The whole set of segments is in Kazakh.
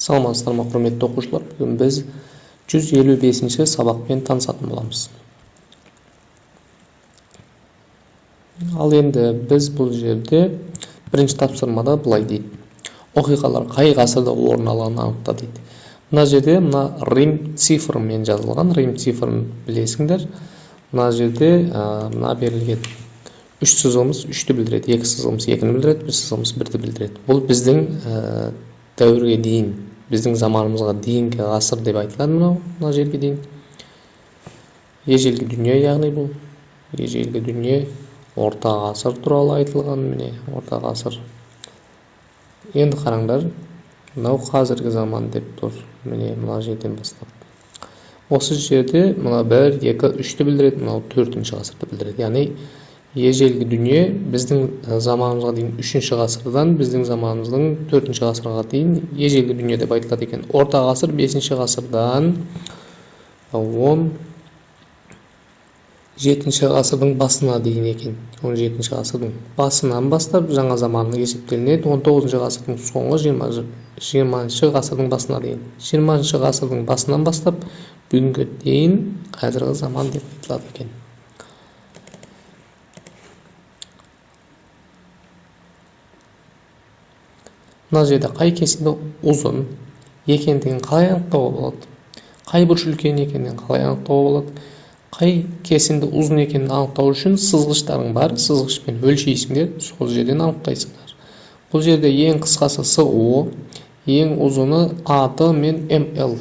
Саламатсыздарбы құрметті оқушылар, бүгін біз 155-ші сабақпен танысатын боламыз. Ал енді біз бұл жерде бірінші тапсырмада былай дейді. Оқиғалар қай ғасырда орын алғанын анықта дейді. Мына жерде Рим цифрымен жазылған, Рим цифрын білесіңдер. Мына жерде мына берілген 3 сызығымыз 3-ті білдіреді, 2 сызығымыз 2-ні білдіреді, 1 сызығымыз 1-ті білдіреді. Бұл біздің дәуірге дейін, біздің заманымызға дейінгі ғасыр деп айтылады. Мына жерге дейін ежелгі дүние, яғни бұл ежелгі дүние, орта ғасыр туралы айтылған. Міне орта ғасыр. Енді қараңдар, мынау қазіргі заман деп тұр. Міне мына жерден бастап. Осы жерде мына 1, 2, 3-ті білдіреді, мынау 4-ші ғасырды білдіреді. Яғни ежелгі дүние біздің заманымызға дейін 3-ші ғасырдан біздің заманымыздың 4-ші ғасырға дейін ежелгі дүние деп айтылады екен. Орта ғасыр 5-ші ғасырдан 17-ші ғасырдың басына дейін екен. 17-ші ғасырдың басынан бастап жаңа заманның есептелінеді. 19-ші ғасырдың соңғы 20-ші ғасырдың басына дейін. 20-ші ғасырдың басынан бастап бүгінгі дейін қазіргі заман деп айтылады екен. Мына жерде қай кесінді ұзын екендігін қалай анықтауға болады? Қай бұрыш үлкен екендігін қалай анықтауға болады? Қай кесінді ұзын екенін анықтау үшін сызғыштарың бар, сызғышпен өлшейсіңдер, сол жерден анықтайсыңдар. Бұл жерде ең қысқасы СО, ең ұзыны АД мен МЛ.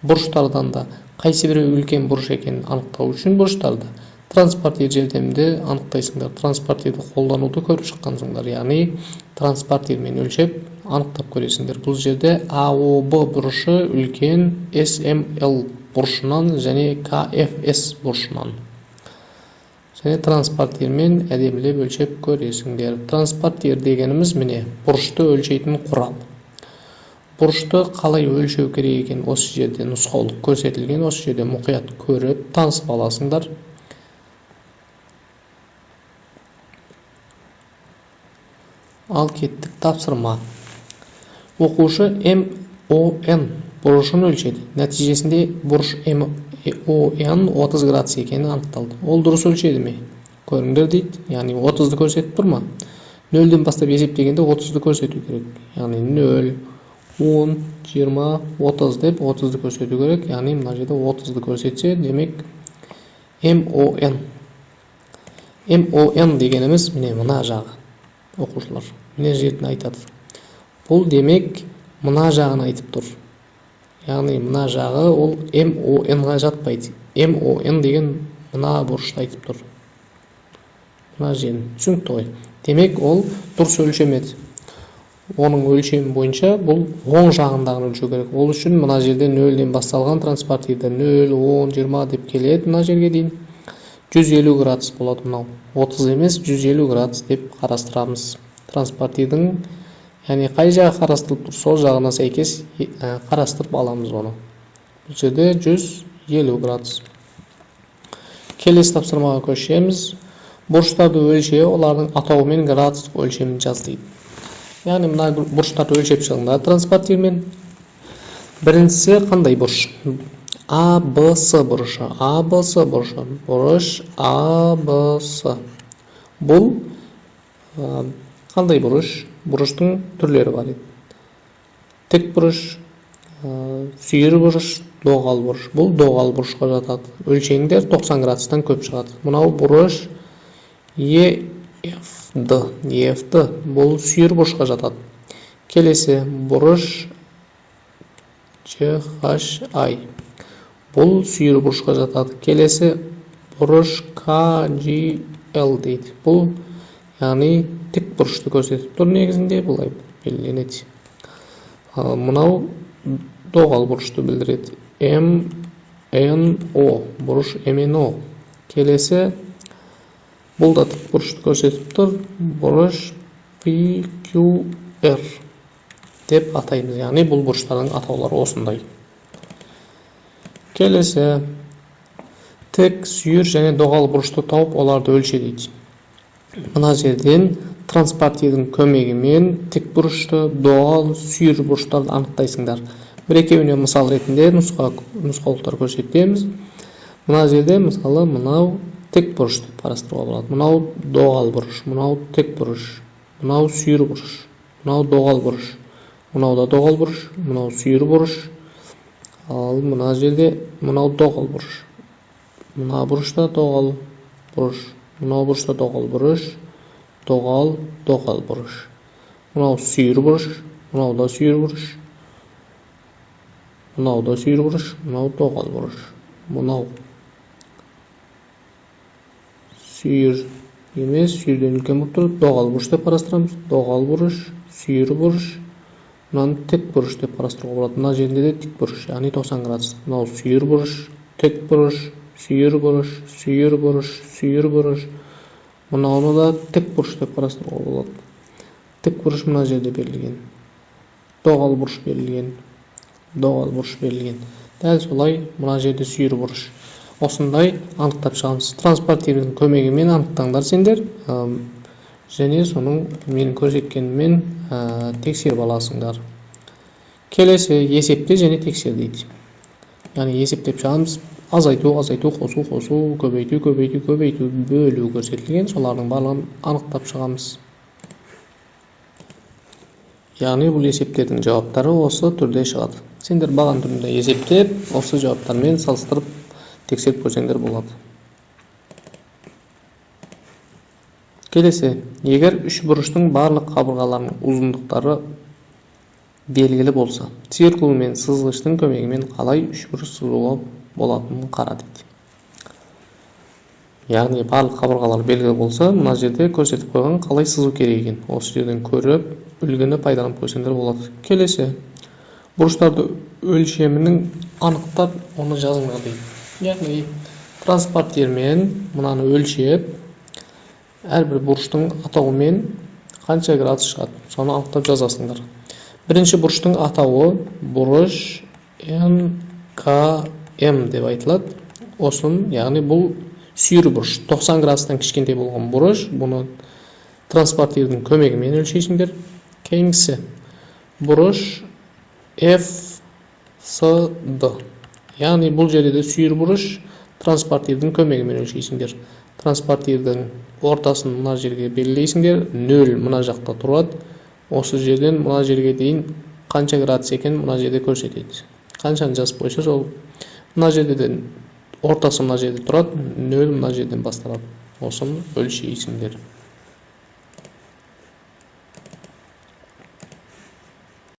Бұрыштардан да қайсы бірі үлкен бұрыш екенін анықтау үшін бұрыштарды транспортир жәрдемінде анықтайсыңдар. Транспортирді қолдануды көріп шыққансыңдар, яғни транспортирмен өлшеп анықтап көресіңдер. Бұл жерде АОБ бұрышы үлкен СМЛ бұрышынан және КФС бұрышынан. Және транспортирмен әдемілеп өлшеп көресіңдер. Транспортир дегеніміз міне бұрышты өлшейтін құрал. Бұрышты қалай өлшеу керек екен осы жерде нұсқаулық көрсетілген, осы жерде мұқият көріп танысып аласыңдар. Ал кеттік тапсырма. Оқушы МОН бұрышын өлшеді. Нәтижесінде бұрыш МОН 30 градус екені анықталды. Ол дұрыс өлшеді ме? Көріңдер дейді. Яғни 30-ды көрсетіп тұр ма? 0-ден бастап есептегенде 30-ды көрсету керек. Яғни 0, 10, 20, 30 деп 30-ды көрсету керек. Яғни мына жерде 30-ды көрсетсе, демек МОН. МОН дегеніміз міне мына жағы. Оқушылар, мына жерден айтады. Бұл демек мына жағын айтып тұр. Яғни мына жағы ол МОН-ға жатпайды. МОН деген мына бұрышты айтып тұр. Мына жерін түсінікті ғой. Демек ол дұрыс өлшемеді. Оның өлшемі бойынша бұл оң жағындағын өлшеу керек. Ол үшін мына жерде 0-ден басталған транспортирді 0, 10, 20 деп келеді мына жерге дейін. 150 градус болады мынау. 30 емес 150 градус деп қарастырамыз. Транспортирдің, яғни қай жағы қарастырылып тұр, сол жағына сәйкес қарастырып аламыз оны. Бұл жерде 150 градус. Келесі тапсырмаға көшеміз. Бұрыштарды өлшеу, олардың атауы мен градустық өлшемін жаз дейді. Яғни мына бұрыштарды өлшеп шығыңдар транспортирмен. Біріншісі қандай бұрыш? АБС бұрышы. АБС бұрышы. Бұрыш АБС. Бұл қандай бұрыш? Бұрыштың түрлері бар еді. Тік бұрыш, сүйір бұрыш, доғал бұрыш. Бұл доғал бұрышқа жатады. Өлшеңдер 90 градустан көп шығады. Мынау бұрыш EFD. Бұл сүйір бұрышқа жатады. Келесі бұрыш CHI. Бұл сүйір бұрышқа жатады. Келесі бұрыш KGL дейді. Бұл яғни тік бұрышты көрсетіп тұр негізінде, бұлай белгіленеді. Мынау доғал бұрышты білдіреді. MNO бұрыш MNO. Келесі бұл да тік бұрышты көрсетіп тұр. Бұрыш PQR деп атаймыз. Яғни бұл бұрыштардың атаулары осындай. Келесі тік, сүйір және доғал бұрышты тауып оларды өлше дейді. мына жерден транспортирдің көмегімен тік бұрышты, доғал, сүйір бұрыштарды анықтайсыңдар. Бір-екеуіне мысал ретінде нұсқаулықтар көрсетеміз. Мына жерде мысалы мынау тік бұрыш деп қарастыруға болады. Мынау доғал бұрыш, мынау тік бұрыш, мынау сүйір бұрыш, мынау доғал бұрыш, мынау да доғал бұрыш, мынау сүйір бұрыш. Ал мына жерде мынау доғал бұрыш. Мына бұрышта доғал бұрыш, мынау бұрышта доғал бұрыш, доғал бұрыш. Мынау сүйір бұрыш, мынау да сүйір бұрыш, мынау да сүйір бұрыш, мынау доғал бұрыш. Мынау сүйір емес, сүйірден үлкен болып тұрып, доғал бұрыш деп қарастырамыз. Доғал бұрыш, сүйір бұрыш, мынаны тік бұрыш деп қарастыруға болады. Мына жерінде де тік бұрыш, яғни 90 градус. Мынау сүйір бұрыш, тік бұрыш, сүйір бұрыш, сүйір бұрыш, сүйір бұрыш. Мынауны да тік бұрыш деп қарастыруға болады. Тік бұрыш мына жерде берілген. Доғал бұрыш берілген. Доғал бұрыш берілген. Дәл солай мына жерде сүйір бұрыш. Осындай анықтап шығамыз. Транспортирдің көмегімен анықтаңдар сендер. Және соның мен көрсеткенімен тексеріп аласыңдар. Келесі есепте және тексер дейді. Яғни есептеп шығамыз. Азайту, азайту, қосу, қосу, көбейту, көбейту, көбейту, бөлу көрсетілген. Солардың барлығын анықтап шығамыз. Яғни бұл есептердің жауаптары осы түрде шығады. Сендер баған түрінде есептеп, осы жауаптармен салыстырып тексеріп көрсеңдер болады. Келесі, егер үш бұрыштың барлық қабырғаларының ұзындықтары белгілі болса, циркул мен сызғыштың көмегімен қалай үш бұрыш сызуға болатынын қара дейді. Яғни барлық қабырғалар белгілі болса, мына жерде көрсетіп қойған қалай сызу керек екен. Осы жерден көріп, үлгіні пайдаланып көрсеңдер болады. Келесі, бұрыштарды өлшемінің анықтап, оны жазыңдар дейді. Яғни транспортирмен мынаны өлшеп, әрбір бұрыштың атауымен қанша градус шығады, соны анықтап жазасыңдар. Бірінші бұрыштың атауы бұрыш НКМ деп айтылады. Осын, яғни бұл сүйір бұрыш, 90 градустан кішкентай болған бұрыш, бұны транспортирдің көмегімен өлшейсіңдер. Кейінгісі бұрыш FCD. Яғни бұл жерде де сүйір бұрыш транспортирдің көмегімен өлшейсіңдер. Транспортирдің ортасын мына жерге белгілейсіңдер. 0 мына жақта тұрады. Осы жерден мына жерге дейін қанша градус екен мына жерде көрсетеді. Қаншаны жазып қойса, сол мына жерде ортасы мына жерде тұрады. 0 мына жерден басталады. Осыны өлшейсіңдер.